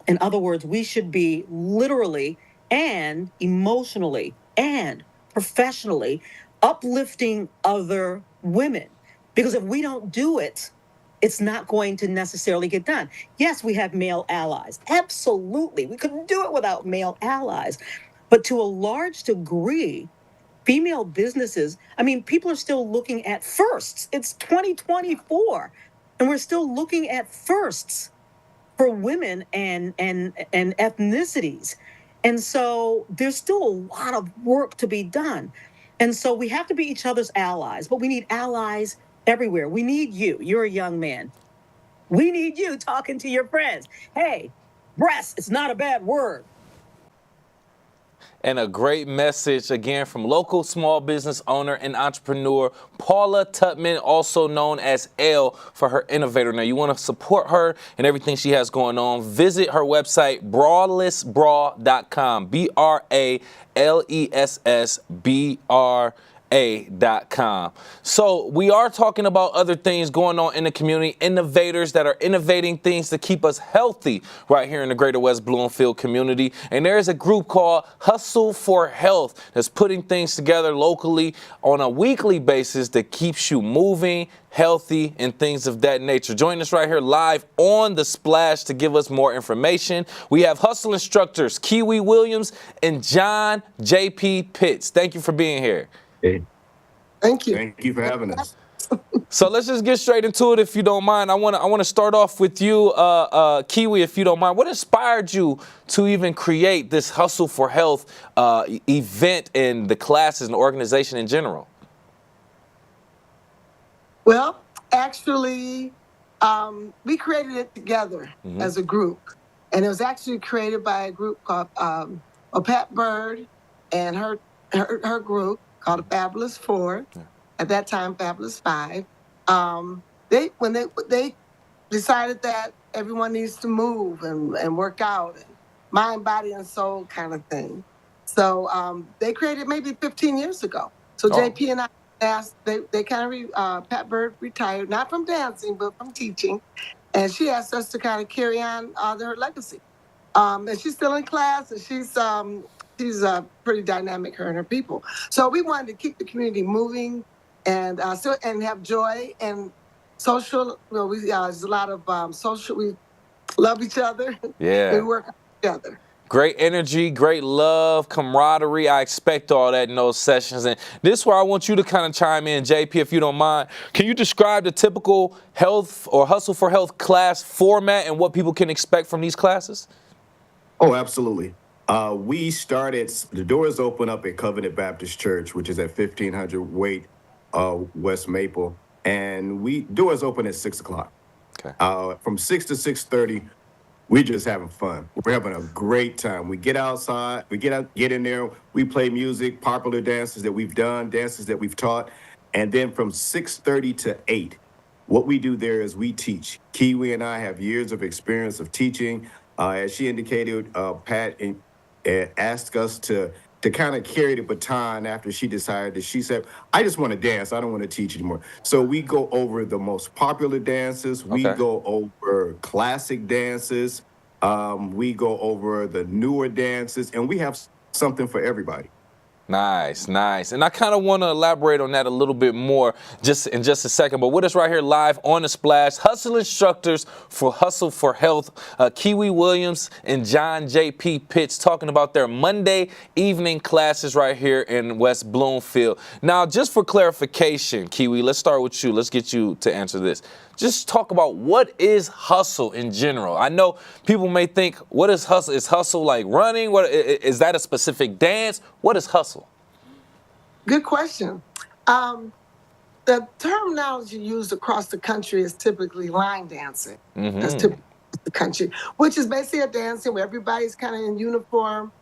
In other words, we should be literally and emotionally and professionally uplifting other women. Because if we don't do it, it's not going to necessarily get done. Yes, we have male allies. Absolutely. We couldn't do it without male allies. But to a large degree, female businesses, people are still looking at firsts. It's 2024, and we're still looking at firsts for women and ethnicities. And so there's still a lot of work to be done. And so we have to be each other's allies, but we need allies everywhere. We need you. You're a young man. We need you talking to your friends. Hey, breast, it's not a bad word. And a great message, again, from local small business owner and entrepreneur Paula Tutman, also known as Elle, for her innovator. Now, you want to support her and everything she has going on, visit her website, bralessbra.com, BRALESSBRA.com. So we are talking about other things going on in the community, innovators that are innovating things to keep us healthy right here in the Greater West Bloomfield community. And there is a group called Hustle for Health that's putting things together locally on a weekly basis that keeps you moving, healthy, and things of that nature. Join us right here live on The Splash to give us more information. We have Hustle instructors Kiwi Williams and John J.P. Pitts. Thank you for being here. Thank you. Thank you for having us. So let's just get straight into it, if you don't mind. I want to start off with you, Kiwi, if you don't mind. What inspired you to even create this Hustle for Health event and the classes and the organization in general? Well, actually, we created it together as a group, and it was actually created by a group called Pat Bird and her group called Fabulous Four. At that time, Fabulous Five. They decided that everyone needs to move and work out, and mind, body, and soul kind of thing. So they created maybe 15 years ago. So JP and I asked, they kind of, Pat Bird retired, not from dancing, but from teaching. And she asked us to kind of carry on her legacy. And she's still in class, and she's pretty dynamic, her and her people. So we wanted to keep the community moving and have joy and social. Well, there's a lot of social. We love each other. Yeah. We work together. Great energy, great love, camaraderie. I expect all that in those sessions. And this is where I want you to kind of chime in, JP, if you don't mind. Can you describe the typical health or Hustle for Health class format and what people can expect from these classes? Oh, absolutely. We started, the doors open up at Covenant Baptist Church, which is at 1500 Wait, West Maple. And doors open at 6 o'clock. Okay. From 6 to 6:30, we're just having fun. We're having a great time. We get outside, get in there, we play music, popular dances that we've done, dances that we've taught. And then from 6:30 to 8, what we do there is we teach. Kiwi and I have years of experience of teaching. As she indicated, Pat asked us to kind of carry the baton after she decided that she said, I just want to dance. I don't want to teach anymore. So we go over the most popular dances. We go over classic dances. We go over the newer dances, and we have something for everybody. Nice, nice. And I kind of want to elaborate on that a little bit more in just a second. But with us right here live on The Splash, Hustle instructors for Hustle for Health, Kiwi Williams and John JP Pitts, talking about their Monday evening classes right here in West Bloomfield. Now, just for clarification, Kiwi, let's start with you. Let's get you to answer this. Just talk about what is hustle in general. I know people may think, what is hustle? Is hustle like running? What is that a specific dance? What is hustle? Good question. The terminology used across the country is typically line dancing. That's typically the country, which is basically a dancing where everybody's kind of in uniform.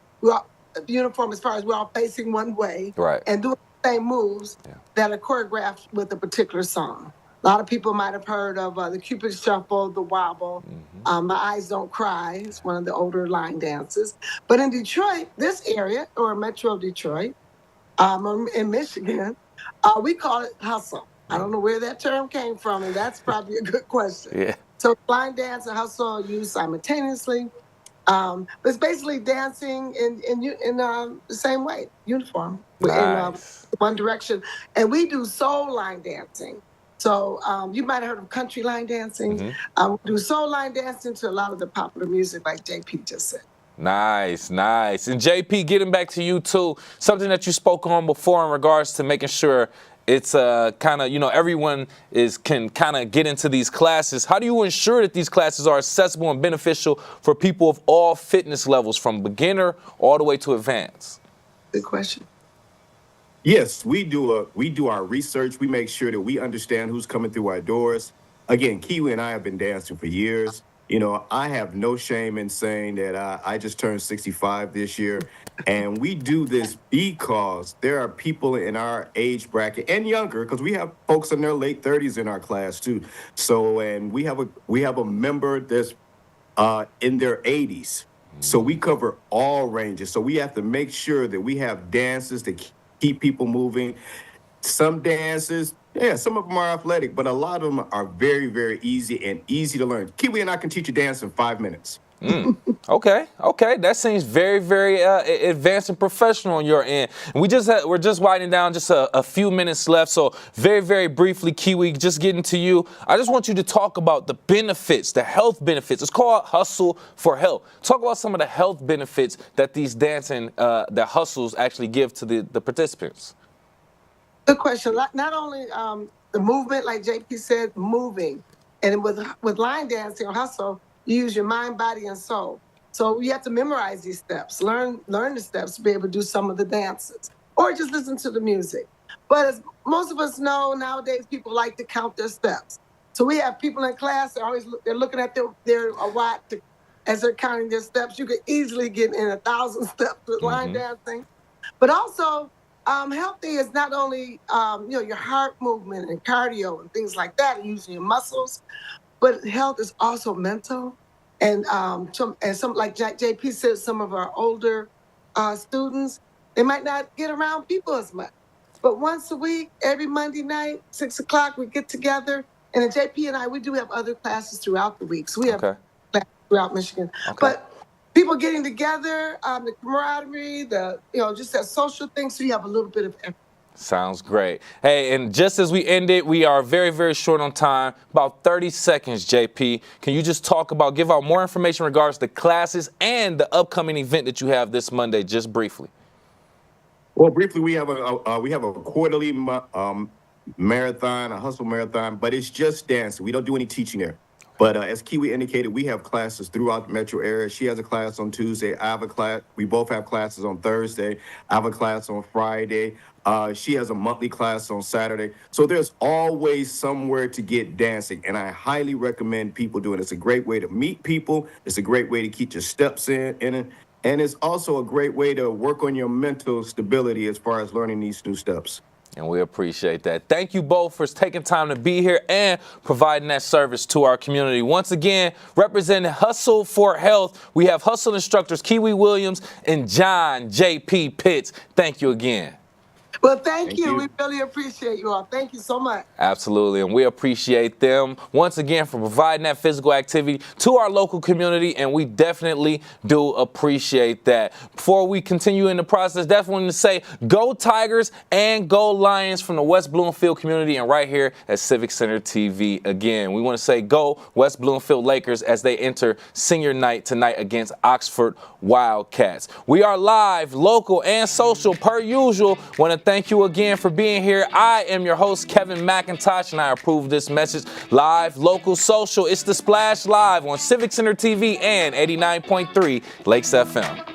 Uniform as far as we're all facing one way, and doing the same moves that are choreographed with a particular song. A lot of people might have heard of the Cupid Shuffle, the Wobble, My Eyes Don't Cry. It's one of the older line dances. But in Detroit, this area, or Metro Detroit, in Michigan, we call it hustle. I don't know where that term came from, and that's probably a good question. Yeah. So line dance and hustle are used simultaneously. But it's basically dancing in the same way, uniform, Nice. in one direction. And we do soul line dancing. So you might have heard of country line dancing. We do soul line dancing to a lot of the popular music, like JP just said. Nice, nice. And JP, getting back to you too, something that you spoke on before in regards to making sure it's kind of, everyone can kind of get into these classes. How do you ensure that these classes are accessible and beneficial for people of all fitness levels, from beginner all the way to advanced? Good question. Yes, we do our research. We make sure that we understand who's coming through our doors. Again, Kiwi and I have been dancing for years. I have no shame in saying that I just turned 65 this year. And we do this because there are people in our age bracket and younger, because we have folks in their late 30s in our class too. So, and we have a member that's in their 80s. So we cover all ranges. So we have to make sure that we have dances that keep people moving. Some dances, some of them are athletic, but a lot of them are very, very easy to learn. Kiwi and I can teach a dance in 5 minutes. Okay. That seems very, very advanced and professional on your end. And we're just winding down, just a few minutes left. So very, very briefly, Kiwi, just getting to you. I just want you to talk about the benefits, the health benefits. It's called Hustle for Health. Talk about some of the health benefits that these dancing, the hustles actually give to the participants. Good question. Not only the movement, like JP said, moving, and with line dancing or hustle, you use your mind, body, and soul. So you have to memorize these steps, learn the steps to be able to do some of the dances, or just listen to the music. But as most of us know, nowadays people like to count their steps. So we have people in class, they're looking at their watch as they're counting their steps. You could easily get in 1,000 steps with line dancing. But also, healthy is not only your heart movement and cardio and things like that, and using your muscles, but health is also mental. And some like JP said, some of our older students, they might not get around people as much. But once a week, every Monday night, 6 o'clock, we get together. And then JP and I, we do have other classes throughout the week. So we have classes throughout Michigan. But people getting together, the camaraderie, just that social thing. So you have a little bit of everything. Sounds great. Hey, and just as we end it, we are very, very short on time. About 30 seconds, JP. Can you just give out more information in regards to classes and the upcoming event that you have this Monday, just briefly? Well, briefly, we have a quarterly marathon, a hustle marathon, but it's just dancing. We don't do any teaching there. But as Kiwi indicated, we have classes throughout the metro area. She has a class on Tuesday. I have a class. We both have classes on Thursday. I have a class on Friday. She has a monthly class on Saturday. So there's always somewhere to get dancing, and I highly recommend people doing it. It's a great way to meet people. It's a great way to keep your steps in it. And it's also a great way to work on your mental stability as far as learning these new steps. And we appreciate that. Thank you both for taking time to be here and providing that service to our community. Once again, representing Hustle for Health, we have Hustle instructors Kiwi Williams and John J.P. Pitts. Thank you again. Well, thank you. We really appreciate you all. Thank you so much. Absolutely, and we appreciate them once again for providing that physical activity to our local community, and we definitely do appreciate that. Before we continue in the process, definitely want to say go Tigers and go Lions from the West Bloomfield community and right here at Civic Center TV again. We want to say go West Bloomfield Lakers as they enter senior night tonight against Oxford Wildcats. We are live, local, and social per usual. Want to thank you again for being here. I am your host, Kevin McIntosh, and I approve this message. Live, local, social. It's the Splash Live on Civic Center TV and 89.3 Lakes FM.